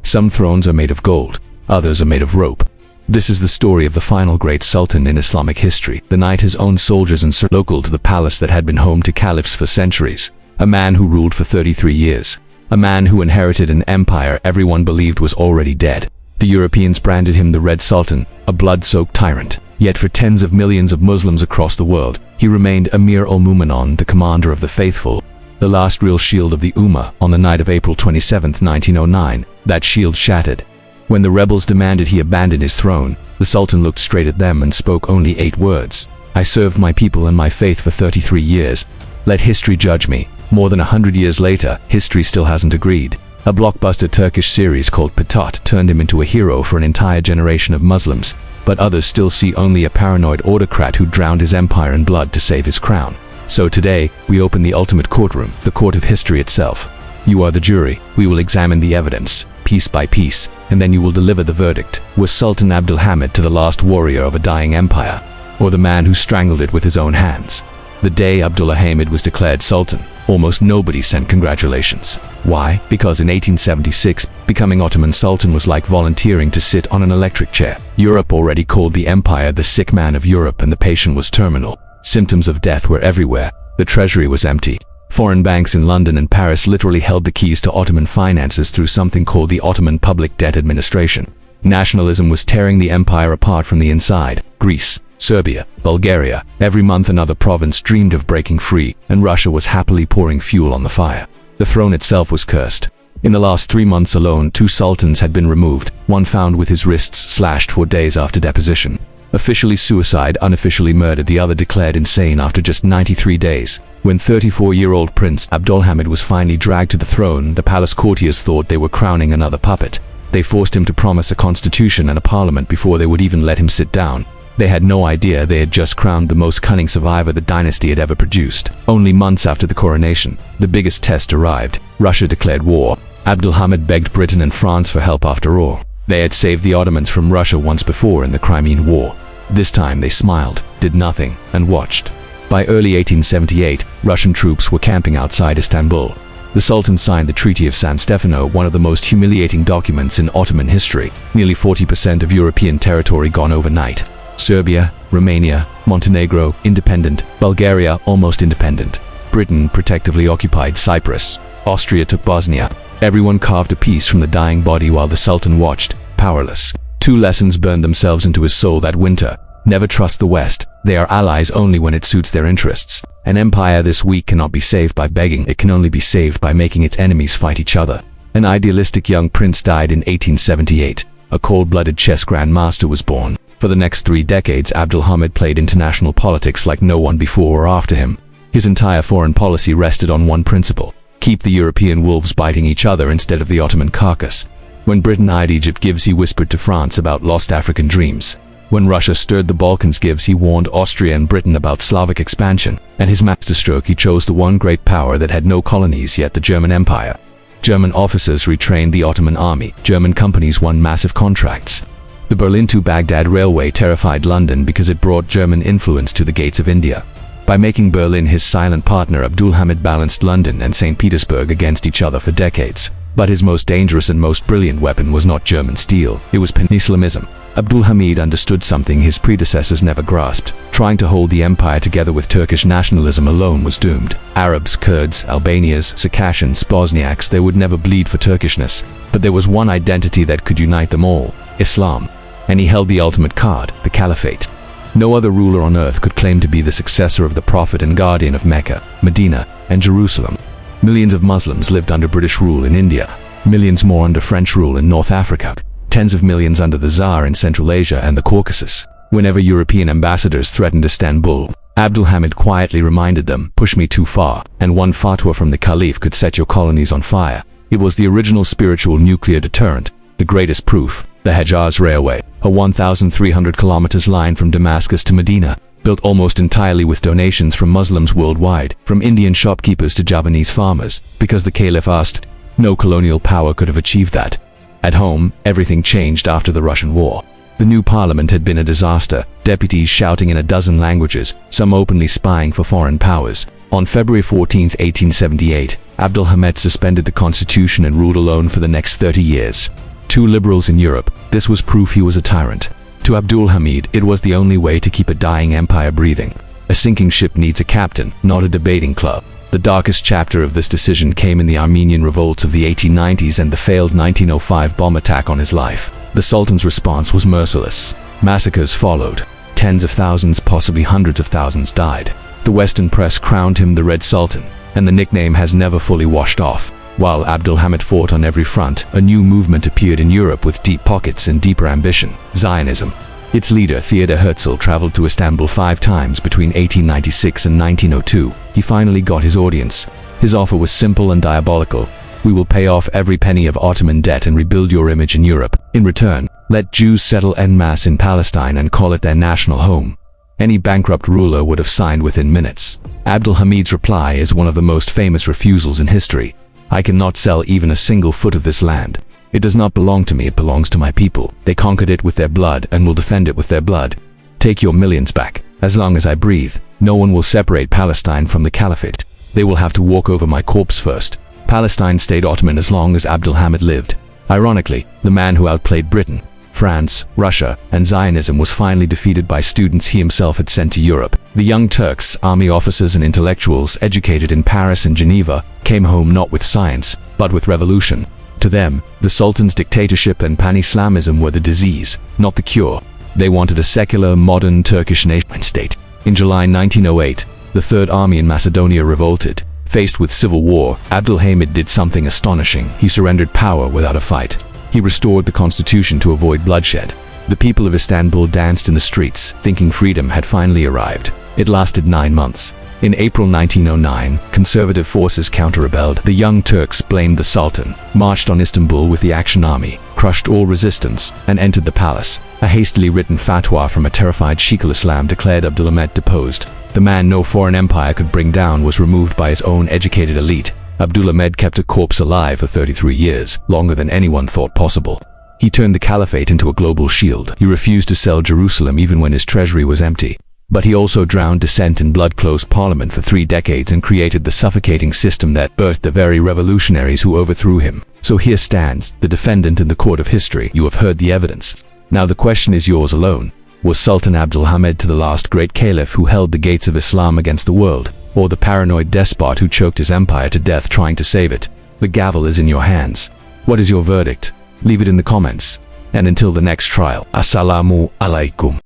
Some thrones are made of gold, others are made of rope. This is the story of the final great sultan in Islamic history. The knight his own soldiers and local to the palace that had been home to caliphs for centuries. A man who ruled for 33 years. A man who inherited an empire everyone believed was already dead. The Europeans branded him the Red Sultan, a blood-soaked tyrant. Yet for tens of millions of Muslims across the world, he remained Amir al-Mu'minin, the commander of the faithful. The last real shield of the Ummah. On the night of April 27, 1909, that shield shattered. When the rebels demanded he abandon his throne, the Sultan looked straight at them and spoke only 8 words. I served my people and my faith for 33 years. Let history judge me. More than 100 years later, history still hasn't agreed. A blockbuster Turkish series called Patat turned him into a hero for an entire generation of Muslims, but others still see only a paranoid autocrat who drowned his empire in blood to save his crown. So today, we open the ultimate courtroom, the court of history itself. You are the jury. We will examine the evidence, piece by piece, and then you will deliver the verdict. Was Sultan Abdul Hamid the last warrior of a dying empire, or the man who strangled it with his own hands? The day Abdul Hamid was declared Sultan, almost nobody sent congratulations. Why? Because in 1876, becoming Ottoman Sultan was like volunteering to sit on an electric chair. Europe already called the empire the sick man of Europe, and the patient was terminal. Symptoms of death were everywhere. The treasury was empty. Foreign banks in London and Paris literally held the keys to Ottoman finances through something called the Ottoman Public Debt Administration. Nationalism was tearing the empire apart from the inside. Greece, Serbia, Bulgaria, every month another province dreamed of breaking free, and Russia was happily pouring fuel on the fire. The throne itself was cursed. In the last 3 months alone, 2 sultans had been removed, one found with his wrists slashed for days after deposition. Officially suicide, unofficially murdered, the other declared insane after just 93 days. When 34-year-old Prince Abdulhamid was finally dragged to the throne, the palace courtiers thought they were crowning another puppet. They forced him to promise a constitution and a parliament before they would even let him sit down. They had no idea they had just crowned the most cunning survivor the dynasty had ever produced. Only months after the coronation, the biggest test arrived. Russia declared war. Abdulhamid begged Britain and France for help after all. They had saved the Ottomans from Russia once before in the Crimean War. This time they smiled, did nothing, and watched. By early 1878, Russian troops were camping outside Istanbul. The Sultan signed the Treaty of San Stefano, one of the most humiliating documents in Ottoman history. Nearly 40% of European territory gone overnight. Serbia, Romania, Montenegro, independent. Bulgaria, almost independent. Britain protectively occupied Cyprus. Austria took Bosnia. Everyone carved a piece from the dying body while the Sultan watched, powerless. 2 lessons burned themselves into his soul that winter. Never trust the West. They are allies only when it suits their interests. An empire this weak cannot be saved by begging. It can only be saved by making its enemies fight each other. An idealistic young prince died in 1878. A cold-blooded chess grandmaster was born. For the next 3 decades, Abdulhamid played international politics like no one before or after him. His entire foreign policy rested on one principle: keep the European wolves biting each other instead of the Ottoman carcass. When Britain eyed Egypt gives, he whispered to France about lost African dreams. When Russia stirred the Balkans gives, he warned Austria and Britain about Slavic expansion. And his masterstroke, he chose the one great power that had no colonies yet, the German Empire. German officers retrained the Ottoman army. German companies won massive contracts. The Berlin to Baghdad railway terrified London because it brought German influence to the gates of India. By making Berlin his silent partner, Abdulhamid balanced London and St. Petersburg against each other for decades. But his most dangerous and most brilliant weapon was not German steel, it was Pan-Islamism. Abdulhamid understood something his predecessors never grasped. Trying to hold the empire together with Turkish nationalism alone was doomed. Arabs, Kurds, Albanians, Circassians, Bosniaks, they would never bleed for Turkishness. But there was one identity that could unite them all: Islam. And he held the ultimate card, the Caliphate. No other ruler on earth could claim to be the successor of the Prophet and guardian of Mecca, Medina, and Jerusalem. Millions of Muslims lived under British rule in India, millions more under French rule in North Africa, tens of millions under the Tsar in Central Asia and the Caucasus. Whenever European ambassadors threatened Istanbul, Abdulhamid quietly reminded them, push me too far, and one fatwa from the Caliph could set your colonies on fire. It was the original spiritual nuclear deterrent. The greatest proof: the Hejaz Railway, a 1,300 kilometers line from Damascus to Medina, built almost entirely with donations from Muslims worldwide, from Indian shopkeepers to Javanese farmers, because the Caliph asked. No colonial power could have achieved that. At home, everything changed after the Russian War. The new parliament had been a disaster, deputies shouting in a dozen languages, some openly spying for foreign powers. On February 14, 1878, Abdulhamid suspended the constitution and ruled alone for the next 30 years. two liberals in Europe, this was proof he was a tyrant. To Abdul Hamid, it was the only way to keep a dying empire breathing. A sinking ship needs a captain, not a debating club. The darkest chapter of this decision came in the Armenian revolts of the 1890s and the failed 1905 bomb attack on his life. The Sultan's response was merciless. Massacres followed. Tens of thousands, possibly hundreds of thousands, died. The Western press crowned him the Red Sultan, and the nickname has never fully washed off. While Abdulhamid fought on every front, a new movement appeared in Europe with deep pockets and deeper ambition: Zionism. Its leader, Theodor Herzl, traveled to Istanbul 5 times between 1896 and 1902. He finally got his audience. His offer was simple and diabolical. We will pay off every penny of Ottoman debt and rebuild your image in Europe. In return, let Jews settle en masse in Palestine and call it their national home. Any bankrupt ruler would have signed within minutes. Abdulhamid's reply is one of the most famous refusals in history. I cannot sell even a single foot of this land. It does not belong to me, it belongs to my people. They conquered it with their blood and will defend it with their blood. Take your millions back. As long as I breathe, no one will separate Palestine from the Caliphate. They will have to walk over my corpse first. Palestine stayed Ottoman as long as Abdulhamid lived. Ironically, the man who outplayed Britain, France, Russia, and Zionism was finally defeated by students he himself had sent to Europe. The Young Turks, army officers and intellectuals educated in Paris and Geneva, came home not with science, but with revolution. To them, the Sultan's dictatorship and pan-Islamism were the disease, not the cure. They wanted a secular, modern Turkish nation-state. In July 1908, the Third Army in Macedonia revolted. Faced with civil war, Abdulhamid did something astonishing. He surrendered power without a fight. He restored the constitution to avoid bloodshed. The people of Istanbul danced in the streets, thinking freedom had finally arrived. It lasted 9 months. In April 1909, conservative forces counter-rebelled. The Young Turks blamed the Sultan, marched on Istanbul with the Action Army, crushed all resistance, and entered the palace. A hastily written fatwa from a terrified Sheikh al-Islam declared Abdulhamid deposed. The man no foreign empire could bring down was removed by his own educated elite. Abdulhamid kept a corpse alive for 33 years, longer than anyone thought possible. He turned the caliphate into a global shield. He refused to sell Jerusalem even when his treasury was empty. But he also drowned dissent in blood-closed parliament for 3 decades and created the suffocating system that birthed the very revolutionaries who overthrew him. So here stands, the defendant in the court of history. You have heard the evidence. Now the question is yours alone. Was Sultan Abdulhamid the last great caliph who held the gates of Islam against the world, or the paranoid despot who choked his empire to death trying to save it? The gavel is in your hands. What is your verdict? Leave it in the comments. And until the next trial, Assalamu alaikum.